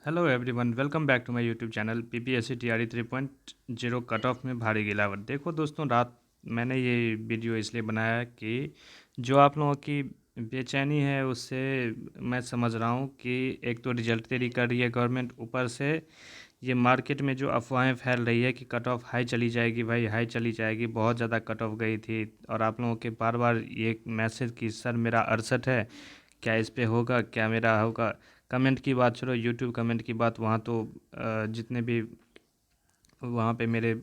Hello everyone, welcome back to my YouTube channel. PPSC TRE 3.0 cut off में भारी गिरावट। देखो दोस्तों, रात मैंने ये वीडियो इसलिए बनाया कि जो आप लोगों की बेचैनी है उससे मैं समझ रहा हूँ कि एक तो रिजल्ट देरी कर रही है गवर्नमेंट, ऊपर से ये मार्केट में जो अफवाहें फैल रही है कि कट ऑफ हाई चली जाएगी, भाई हाई चली जाएगी, बहुत ज़्यादा कट ऑफ गई थी। और आप लोगों के बार बार ये मैसेज कि सर मेरा 68 है, क्या इस पे होगा, क्या मेरा होगा। कमेंट की बात छोड़ो, यूट्यूब कमेंट की बात, वहाँ तो जितने भी वहाँ पे मेरे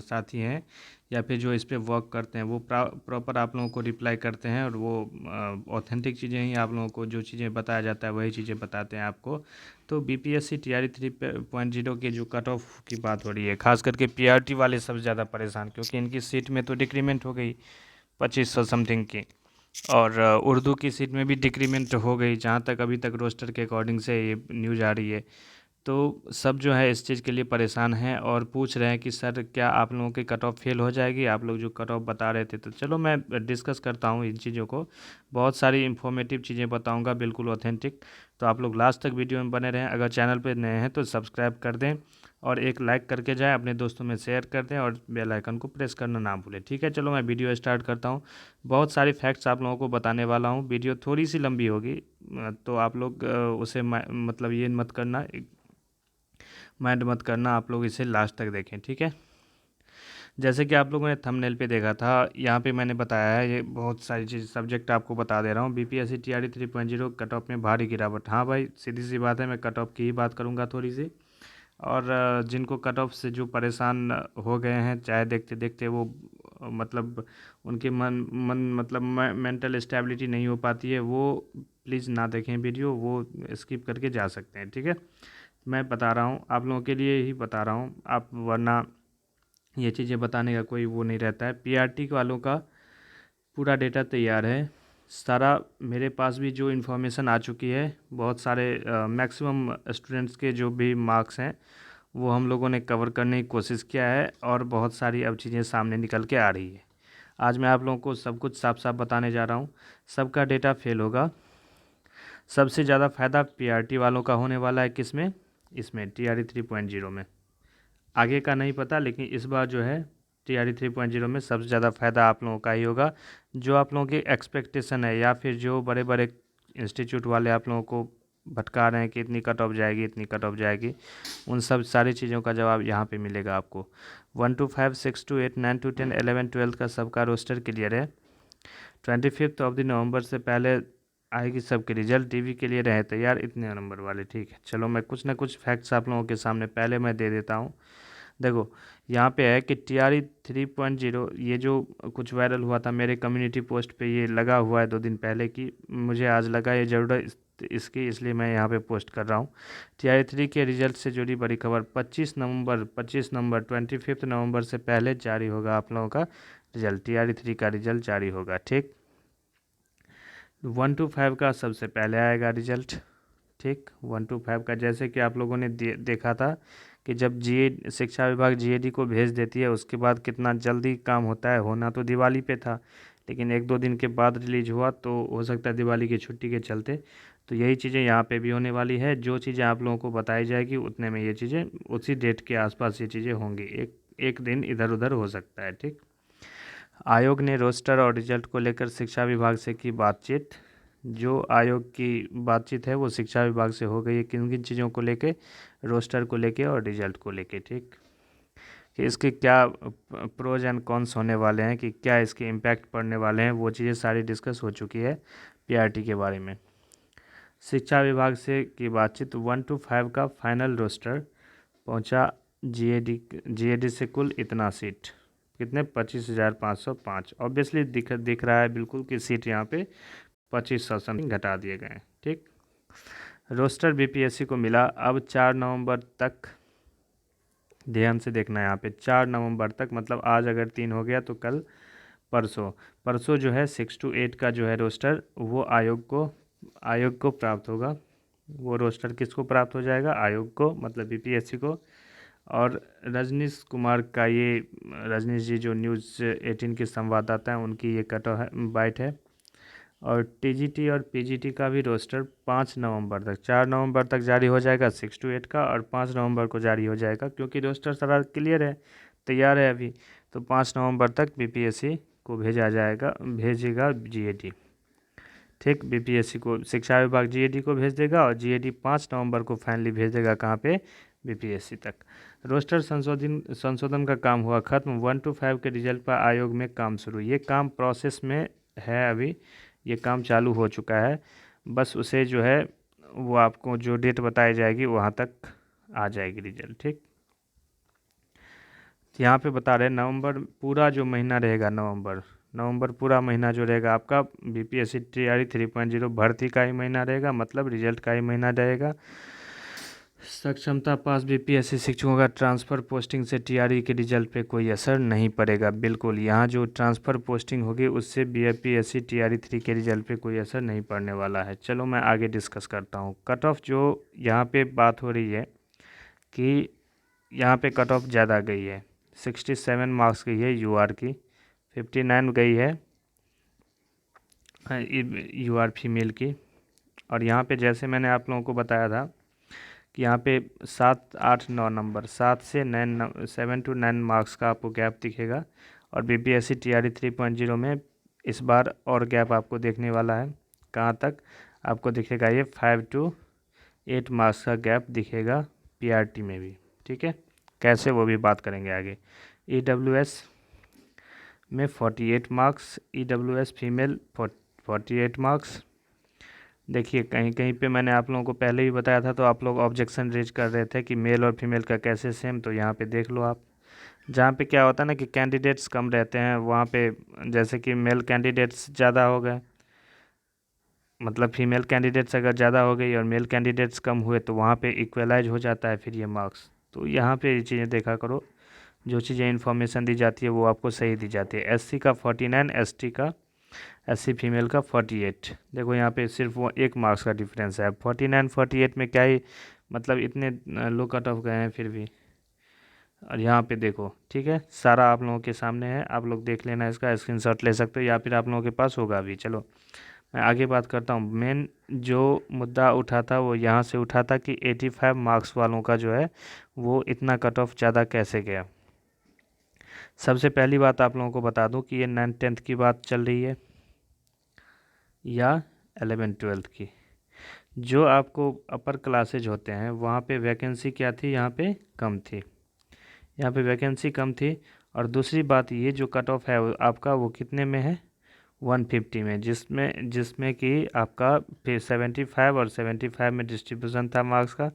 साथी हैं या फिर जो इस पे वर्क करते हैं वो प्रॉपर आप लोगों को रिप्लाई करते हैं, और वो ऑथेंटिक चीज़ें ही आप लोगों को, जो चीज़ें बताया जाता है वही चीज़ें बताते हैं आपको। तो बीपीएससी टीआरई 3.0 के जो कट ऑफ की बात हो रही है, खास करके पीआरटी वाले सबसे ज़्यादा परेशान, क्योंकि इनकी सीट में तो डिक्रीमेंट हो गई 2500 समथिंग की। और उर्दू की सीट में भी डिक्रीमेंट हो गई, जहाँ तक अभी तक रोस्टर के अकॉर्डिंग से ये न्यूज़ आ रही है। तो सब जो है इस चीज़ के लिए परेशान हैं और पूछ रहे हैं कि सर क्या आप लोगों की कट ऑफ फेल हो जाएगी, आप लोग जो कट ऑफ बता रहे थे। तो चलो मैं डिस्कस करता हूँ इन चीज़ों को, बहुत सारी इन्फॉर्मेटिव चीज़ें बताऊँगा, बिल्कुल ऑथेंटिक। तो आप लोग लास्ट तक वीडियो में बने रहें। अगर चैनल पर नए हैं तो सब्सक्राइब कर दें और एक लाइक करके जाएँ, अपने दोस्तों में शेयर कर दें और बेल आइकन को प्रेस करना ना भूलें। ठीक है, चलो मैं वीडियो स्टार्ट करता हूँ। बहुत सारे फैक्ट्स आप लोगों को बताने वाला हूँ। वीडियो थोड़ी सी लंबी होगी, तो आप लोग उसे मतलब ये मत करना, माइंड मत करना, आप लोग इसे लास्ट तक देखें। ठीक है, जैसे कि आप लोगों ने थंबनेल पे देखा था, यहाँ पे मैंने बताया है, ये बहुत सारी चीज़ सब्जेक्ट आपको बता दे रहा हूँ। बीपीएससी टीआरई 3.0 कट ऑफ में भारी गिरावट। हाँ भाई, सीधी सी बात है, मैं कट ऑफ की ही बात करूँगा थोड़ी सी। और जिनको कट ऑफ से जो परेशान हो गए हैं, चाहे देखते देखते वो मतलब उनके मन मतलब मेंटल स्टेबिलिटी नहीं हो पाती है, वो प्लीज़ ना देखें वीडियो, वो स्किप करके जा सकते हैं। ठीक है, मैं बता रहा हूँ, आप लोगों के लिए ही बता रहा हूँ, आप वरना ये चीज़ें बताने का कोई वो नहीं रहता है। पीआरटी वालों का पूरा डेटा तैयार है सारा, मेरे पास भी जो इन्फॉर्मेशन आ चुकी है। बहुत सारे मैक्सिमम स्टूडेंट्स के जो भी मार्क्स हैं वो हम लोगों ने कवर करने की कोशिश किया है, और बहुत सारी अब चीज़ें सामने निकल के आ रही है। आज मैं आप लोगों को सब कुछ साफ साफ बताने जा रहा हूँ। सबका डेटा फेल होगा। सबसे ज़्यादा फ़ायदा पीआरटी वालों का होने वाला है, किस में? इसमें टीआरई 3.0 में। आगे का नहीं पता, लेकिन इस बार जो है टीआरई 3.0 में सबसे ज़्यादा फ़ायदा आप लोगों का ही होगा। जो आप लोगों की एक्सपेक्टेशन है, या फिर जो बड़े बड़े इंस्टीट्यूट वाले आप लोगों को भटका रहे हैं कि इतनी कट ऑफ जाएगी, इतनी कट ऑफ जाएगी, उन सब सारी चीज़ों का जवाब यहाँ पे मिलेगा आपको। 1 to 5, 6 to 8, 9 to 10, 11, 12 का सबका रोस्टर क्लियर है। 25 ऑफ द नवंबर से पहले आएगी सबके रिजल्ट। डीवी के लिए रहे तैयार इतने नंबर वाले। ठीक है, चलो मैं कुछ ना कुछ फैक्ट्स आप लोगों के सामने पहले मैं दे देता हूँ। देखो, यहाँ पे है कि टीआरई 3.0, ये जो कुछ वायरल हुआ था मेरे कम्युनिटी पोस्ट पे, ये लगा हुआ है 2 दिन पहले की, मुझे आज लगा ये ज़रूरत इसकी, इसलिए मैं यहाँ पे पोस्ट कर रहा हूँ। टीआरई 3 के रिजल्ट से जुड़ी बड़ी खबर। 25 नवंबर 25 नवंबर से पहले जारी होगा आप लोगों का रिजल्ट। टीआरई 3 का रिजल्ट जारी होगा। ठीक, 1 to 5 का सबसे पहले आएगा रिजल्ट। ठीक, 1 to 5 का, जैसे कि आप लोगों ने देखा था कि जब जीए शिक्षा विभाग जीएडी को भेज देती है, उसके बाद कितना जल्दी काम होता है। होना तो दिवाली पे था, लेकिन 1-2 दिन के बाद रिलीज हुआ, तो हो सकता है दिवाली की छुट्टी के चलते। तो यही चीज़ें यहाँ पे भी होने वाली है। जो चीज़ें आप लोगों को बताई जाएगी उतने में ये चीज़ें उसी डेट के आसपास ये चीज़ें होंगी, एक एक दिन इधर उधर हो सकता है। ठीक, आयोग ने रोस्टर और रिजल्ट को लेकर शिक्षा विभाग से की बातचीत। जो आयोग की बातचीत है वो शिक्षा विभाग से हो गई है, किन किन चीज़ों को लेके? रोस्टर को लेके और रिजल्ट को लेके। ठीक, कि इसके क्या प्रोज एंड कॉन्स होने वाले हैं, कि क्या इसके इम्पैक्ट पड़ने वाले हैं, वो चीज़ें सारी डिस्कस हो चुकी है पीआरटी के बारे में। शिक्षा विभाग से की बातचीत। 1 to 5 का फाइनल रोस्टर पहुंचा। जीएडी से कुल इतना सीट, कितने? 25,505। ऑब्वियसली दिख रहा है बिल्कुल कि सीट यहाँ पे 2500 समथिंग घटा दिए गए हैं। ठीक, रोस्टर बीपीएससी को मिला अब 4 नवंबर तक। ध्यान से देखना है यहाँ पे, 4 नवंबर तक, मतलब आज अगर 3 हो गया तो कल परसों परसों जो है 6 to 8 का जो है रोस्टर, वो आयोग को प्राप्त होगा। वो रोस्टर किसको प्राप्त हो जाएगा? आयोग को, मतलब बीपीएससी को। और रजनीश कुमार का ये, रजनीश जी जो न्यूज़ 18 के संवाददाता हैं, उनकी ये कट है, बाइट है। और टीजीटी और पीजीटी का भी रोस्टर 5 नवंबर तक, 4 नवंबर तक जारी हो जाएगा 6 to 8 का, और 5 नवंबर को जारी हो जाएगा, क्योंकि रोस्टर सारा क्लियर है, तैयार है अभी। तो 5 नवंबर तक बीपीएससी को भेजेगा जीएडी। ठीक, बीपीएससी को शिक्षा विभाग जीएडी को भेज देगा, और जीएडी 5 नवंबर को फाइनली भेज देगा कहाँ पे, बीपीएससी तक। रोस्टर संशोधन का काम हुआ खत्म। 1 to 5 के रिजल्ट पर आयोग में काम शुरू। ये काम प्रोसेस में है, अभी ये काम चालू हो चुका है। बस उसे जो है वो आपको जो डेट बताई जाएगी वहाँ तक आ जाएगी रिजल्ट। ठीक, यहाँ पे बता रहे नवंबर पूरा जो महीना रहेगा, नवंबर पूरा महीना जो रहेगा आपका बीपीएससी तैयारी 3.0 भर्ती का ही महीना रहेगा, मतलब रिजल्ट का ही महीना रहेगा। सक्षमता पास बीपीएससी शिक्षकों का ट्रांसफ़र पोस्टिंग से टीआरई के रिजल्ट पे कोई असर नहीं पड़ेगा। बिल्कुल, यहाँ जो ट्रांसफ़र पोस्टिंग होगी उससे बीपीएससी टीआरई 3 के रिजल्ट पे कोई असर नहीं पड़ने वाला है। चलो मैं आगे डिस्कस करता हूँ। कट ऑफ जो यहाँ पे बात हो रही है कि यहाँ पे कट ऑफ ज़्यादा गई है, 67 मार्क्स गई है यूआर की, 59 गई है यूआर फीमेल की। और यहाँ पे जैसे मैंने आप लोगों को बताया था कि यहाँ पे 7, 8, 9 नंबर, 7 to 9 मार्क्स का आपको गैप दिखेगा। और बीपीएससी टीआरई 3.0 में इस बार और गैप आपको देखने वाला है। कहाँ तक आपको दिखेगा, ये 5 to 8 मार्क्स का गैप दिखेगा पीआरटी में भी। ठीक है, कैसे वो भी बात करेंगे आगे। ईडब्ल्यूएस में 48 मार्क्स, ईडब्ल्यूएस फीमेल 48 मार्क्स। देखिए कहीं कहीं पे मैंने आप लोगों को पहले ही बताया था, तो आप लोग ऑब्जेक्शन रेज कर रहे थे कि मेल और फीमेल का कैसे सेम। तो यहाँ पे देख लो आप, जहाँ पे क्या होता है ना कि कैंडिडेट्स कम रहते हैं, वहाँ पे जैसे कि मेल कैंडिडेट्स ज़्यादा हो गए, मतलब फीमेल कैंडिडेट्स अगर ज़्यादा हो गई और मेल कैंडिडेट्स कम हुए, तो वहाँ पे इक्वलाइज हो जाता है फिर ये मार्क्स। तो यहाँ पे ये चीज़ें देखा करो, जो चीज़ें इन्फॉर्मेशन दी जाती है वो आपको सही दी जाती है। एससी का 49, एससी फीमेल का 48। देखो यहाँ पे सिर्फ वो 1 मार्क्स का डिफरेंस है। 49 48 में क्या ही मतलब, इतने लो कट ऑफ गए हैं फिर भी। और यहाँ पे देखो, ठीक है, सारा आप लोगों के सामने है, आप लोग देख लेना, इसका स्क्रीनशॉट ले सकते हो या फिर आप लोगों के पास होगा भी। चलो मैं आगे बात करता हूँ। मेन जो मुद्दा उठा था वो यहाँ से उठा था कि 85 मार्क्स वालों का जो है वो इतना कट ऑफ ज़्यादा कैसे गया। सबसे पहली बात आप लोगों को बता दूं कि ये 9th 10th की बात चल रही है या 11th 12th की। जो आपको अपर क्लासेज होते हैं वहाँ पे वैकेंसी क्या थी, यहाँ पे कम थी, यहाँ पे वैकेंसी कम थी। और दूसरी बात, ये जो कट ऑफ है आपका वो कितने में है, 150 में, जिसमें कि आपका 75 और 75 में डिस्ट्रीब्यूशन था मार्क्स का।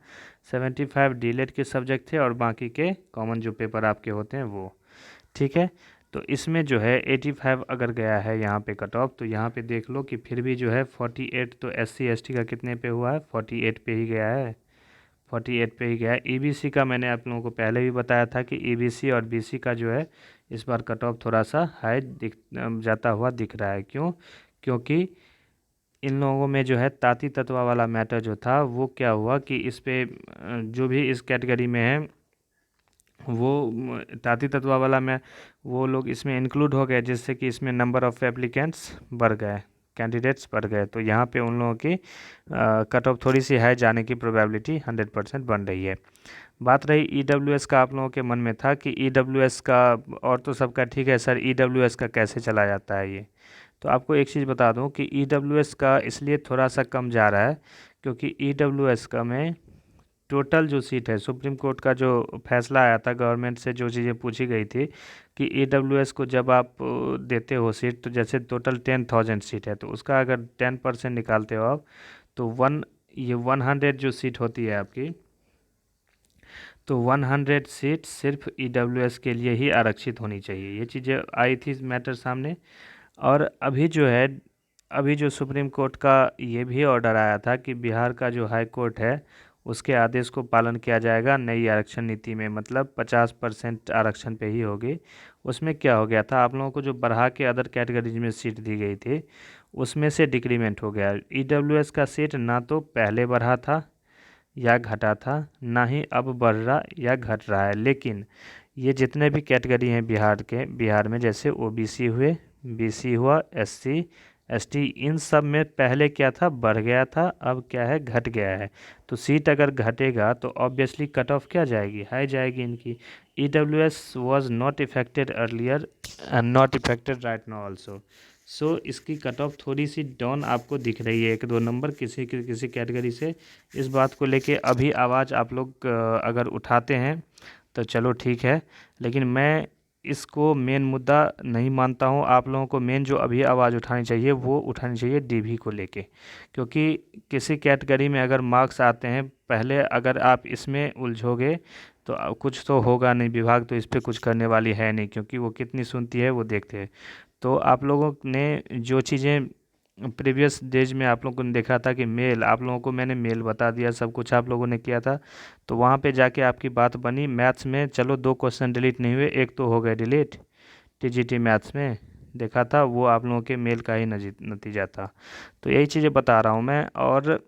75 डीलेट के सब्जेक्ट थे और बाकी के कॉमन जो पेपर आपके होते हैं वो। ठीक है, तो इसमें जो है 85 अगर गया है यहाँ पे कट ऑफ, तो यहाँ पे देख लो कि फिर भी जो है 48 तो SC ST का कितने पे हुआ है, 48 पे ही गया है, 48 पे ही गया है। EBC का मैंने आप लोगों को पहले भी बताया था कि EBC और BC का जो है इस बार कट ऑफ थोड़ा सा हाई जाता हुआ दिख रहा है। क्यों? क्योंकि इन लोगों में जो है ताती तत्वा वाला मैटर जो था वो क्या हुआ कि इस पे जो भी इस कैटेगरी में है वो ताती तत्वा वाला में वो लोग इसमें इंक्लूड हो गए, जिससे कि इसमें नंबर ऑफ़ एप्लीकेंट्स बढ़ गए, कैंडिडेट्स बढ़ गए। तो यहाँ पे उन लोगों की कट ऑफ थोड़ी सी हाई जाने की प्रोबेबिलिटी 100% बन रही है। बात रही EWS का, आप लोगों के मन में था कि EWS का, और तो सबका ठीक है सर, EWS का कैसे चला जाता है ये। तो आपको एक चीज़ बता दूं कि EWS का इसलिए थोड़ा सा कम जा रहा है क्योंकि EWS का में टोटल जो सीट है, सुप्रीम कोर्ट का जो फैसला आया था, गवर्नमेंट से जो चीज़ें पूछी गई थी कि EWS को जब आप देते हो सीट, तो जैसे टोटल 10,000 सीट है, तो उसका अगर 10% निकालते हो आप, तो 100 जो सीट होती है आपकी, तो 100 सीट सिर्फ EWS के लिए ही आरक्षित होनी चाहिए। ये चीज़ें आई थी मैटर सामने। और अभी जो सुप्रीम कोर्ट का ये भी ऑर्डर आया था कि बिहार का जो हाई कोर्ट है उसके आदेश को पालन किया जाएगा नई आरक्षण नीति में, मतलब 50% आरक्षण पे ही होगी। उसमें क्या हो गया था, आप लोगों को जो बढ़ा के अदर कैटेगरीज में सीट दी गई थी उसमें से डिक्रीमेंट हो गया। EWS का सीट ना तो पहले बढ़ा था या घटा था, ना ही अब बढ़ रहा या घट रहा है। लेकिन ये जितने भी कैटेगरी हैं बिहार में, जैसे OBC हुए, BC हुआ, SC ST, इन सब में पहले क्या था, बढ़ गया था, अब क्या है, घट गया है। तो सीट अगर घटेगा तो ऑब्वियसली कट ऑफ क्या जाएगी, हाई जाएगी इनकी। EWS was not affected earlier and not affected right now also. So इसकी कट ऑफ थोड़ी सी डाउन आपको दिख रही है, 1-2 नंबर किसी कैटेगरी से। इस बात को लेके अभी आवाज़ आप लोग अगर उठाते हैं तो चलो ठीक है, लेकिन मैं इसको मेन मुद्दा नहीं मानता हूँ। आप लोगों को मेन जो अभी आवाज़ उठानी चाहिए वो उठानी चाहिए DV को लेके, क्योंकि किसी कैटेगरी में अगर मार्क्स आते हैं, पहले अगर आप इसमें उलझोगे तो कुछ तो होगा नहीं, विभाग तो इस पर कुछ करने वाली है नहीं, क्योंकि वो कितनी सुनती है वो देखते हैं। तो आप लोगों ने जो चीज़ें प्रीवियस डेज में आप लोगों ने देखा था कि मेल, आप लोगों को मैंने मेल बता दिया, सब कुछ आप लोगों ने किया था, तो वहाँ पे जाके आपकी बात बनी। मैथ्स में चलो 2 क्वेश्चन डिलीट नहीं हुए, एक तो हो गए डिलीट, TGT मैथ्स में देखा था, वो आप लोगों के मेल का ही नतीजा था। तो यही चीज़ें बता रहा हूँ मैं। और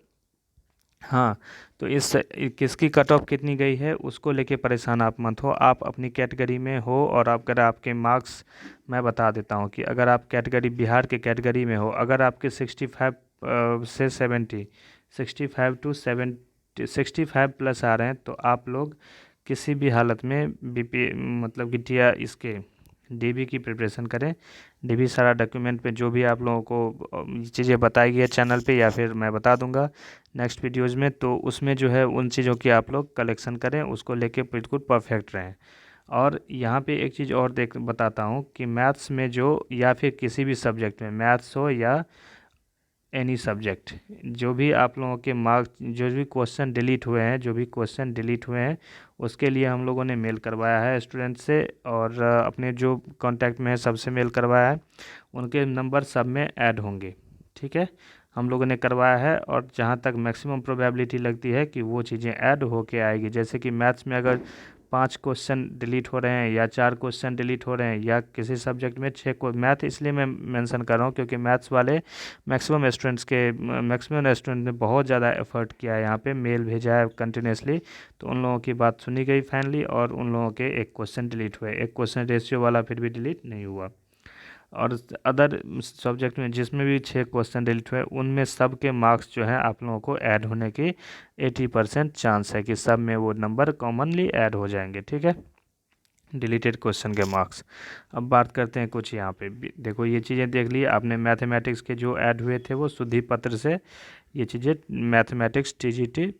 हाँ, तो इस किसकी कट ऑफ कितनी गई है उसको लेके परेशान आप मत हो, आप अपनी कैटेगरी में हो। और अगर आपके मार्क्स, मैं बता देता हूँ कि अगर आप कैटेगरी बिहार के कैटेगरी में हो, अगर आपके 65 से 70, 65 टू 70, 65 प्लस आ रहे हैं, तो आप लोग किसी भी हालत में BP मतलब कि इसके DB की प्रिपरेशन करें। DB सारा डॉक्यूमेंट पे जो भी आप लोगों को चीज़ें बताई गई है चैनल पे, या फिर मैं बता दूंगा नेक्स्ट वीडियोज़ में, तो उसमें जो है उन चीज़ों की आप लोग कलेक्शन करें, उसको लेके बिल्कुल परफेक्ट रहें। और यहाँ पे एक चीज़ और बताता हूँ कि मैथ्स में जो, या फिर किसी भी सब्जेक्ट में, मैथ्स हो या एनी सब्जेक्ट, जो भी आप लोगों के मार्क्स, जो भी क्वेश्चन डिलीट हुए हैं, उसके लिए हम लोगों ने मेल करवाया है स्टूडेंट से, और अपने जो कांटेक्ट में है सबसे मेल करवाया है, उनके नंबर सब में ऐड होंगे। ठीक है, हम लोगों ने करवाया है, और जहाँ तक मैक्सिमम प्रोबेबिलिटी लगती है कि वो चीज़ें ऐड होके आएगी। जैसे कि मैथ्स में अगर 5 क्वेश्चन डिलीट हो रहे हैं, या 4 क्वेश्चन डिलीट हो रहे हैं, या किसी सब्जेक्ट में 6 को, मैथ इसलिए मैं मेंशन कर रहा हूँ क्योंकि मैथ्स वाले मैक्सिमम स्टूडेंट ने बहुत ज़्यादा एफर्ट किया है, यहाँ पे मेल भेजा है कंटिन्यूसली, तो उन लोगों की बात सुनी गई फाइनली, और उन लोगों के 1 क्वेश्चन डिलीट हुए, 1 क्वेश्चन रेशियो वाला फिर भी डिलीट नहीं हुआ। और अदर सब्जेक्ट में जिसमें भी 6 क्वेश्चन डिलीट हुए, उनमें सब के मार्क्स जो हैं आप लोगों को ऐड होने की 80% चांस है कि सब में वो नंबर कॉमनली ऐड हो जाएंगे। ठीक है, डिलीटेड क्वेश्चन के मार्क्स। अब बात करते हैं कुछ यहाँ पे देखो, ये चीज़ें देख ली आपने, मैथमेटिक्स के जो ऐड हुए थे वो शुद्धि पत्र से, ये चीज़ें मैथमेटिक्स TGT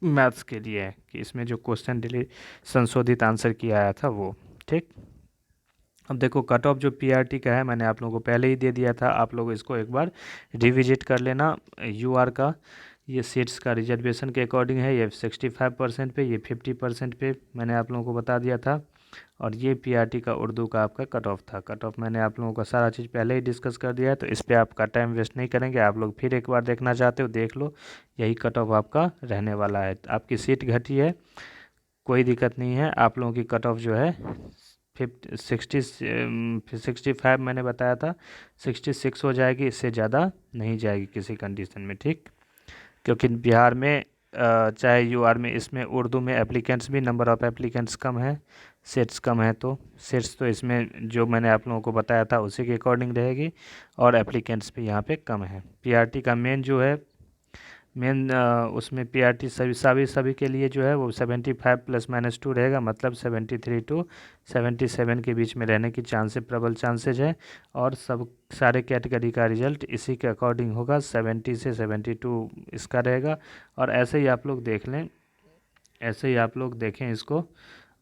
मैथ्स के लिए है कि इसमें जो क्वेश्चन डिलीट संशोधित आंसर किया आया था वो। ठीक, अब देखो कट ऑफ जो PRT का है, मैंने आप लोगों को पहले ही दे दिया था, आप लोग इसको एक बार रिविजिट कर लेना। UR का ये सीट्स का रिजर्वेशन के अकॉर्डिंग है, ये 65% पे, ये 50% पे मैंने आप लोगों को बता दिया था। और ये PRT का उर्दू का आपका कट ऑफ था। कट ऑफ मैंने आप लोगों का सारा चीज़ पहले ही डिस्कस कर दिया है, तो इस पर आपका टाइम वेस्ट नहीं करेंगे। आप लोग फिर एक बार देखना चाहते हो देख लो, यही कट ऑफ आपका रहने वाला है। आपकी सीट घटी है, कोई दिक्कत नहीं है, आप लोगों की कट ऑफ जो है 65 मैंने बताया था, 66 हो जाएगी, इससे ज़्यादा नहीं जाएगी किसी कंडीशन में। ठीक, क्योंकि बिहार में चाहे UR में, इसमें उर्दू में एप्लीकेंट्स भी, नंबर ऑफ़ एप्लीकेंट्स कम है, सीट्स कम है, तो सीट्स तो इसमें जो मैंने आप लोगों को बताया था उसी के अकॉर्डिंग रहेगी, और एप्लीकेंट्स भी यहाँ पे कम है। PRT का मेन जो है, उसमें PRT सभी के लिए जो है वो 75 ± 2 रहेगा, मतलब 73 टू 77 के बीच में रहने की प्रबल चांसेज है। और सब सारे कैटेगरी का रिजल्ट इसी के अकॉर्डिंग होगा, 70 से 72 इसका रहेगा। और ऐसे ही आप लोग देख लें, ऐसे ही आप लोग देखें इसको,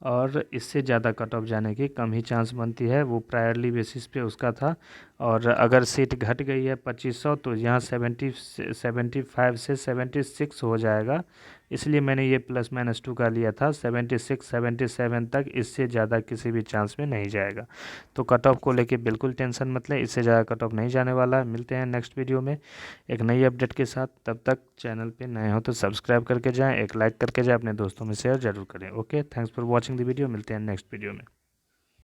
और इससे ज़्यादा कट ऑफ जाने की कम ही चांस बनती है, वो प्रायरली बेसिस पे उसका था। और अगर सीट घट गई है 2500, तो यहाँ 75 से 76 हो जाएगा, इसलिए मैंने ये ±2 का लिया था। 76 77 तक, इससे ज़्यादा किसी भी चांस में नहीं जाएगा। तो कट ऑफ को लेके बिल्कुल टेंशन मत लें, इससे ज़्यादा कट ऑफ नहीं जाने वाला है। मिलते हैं नेक्स्ट वीडियो में एक नई अपडेट के साथ, तब तक चैनल पे नए हो तो सब्सक्राइब करके जाएं, एक लाइक करके जाएं, अपने दोस्तों में शेयर जरूर करें। Okay, thanks for watching the video, मिलते हैं नेक्स्ट वीडियो में।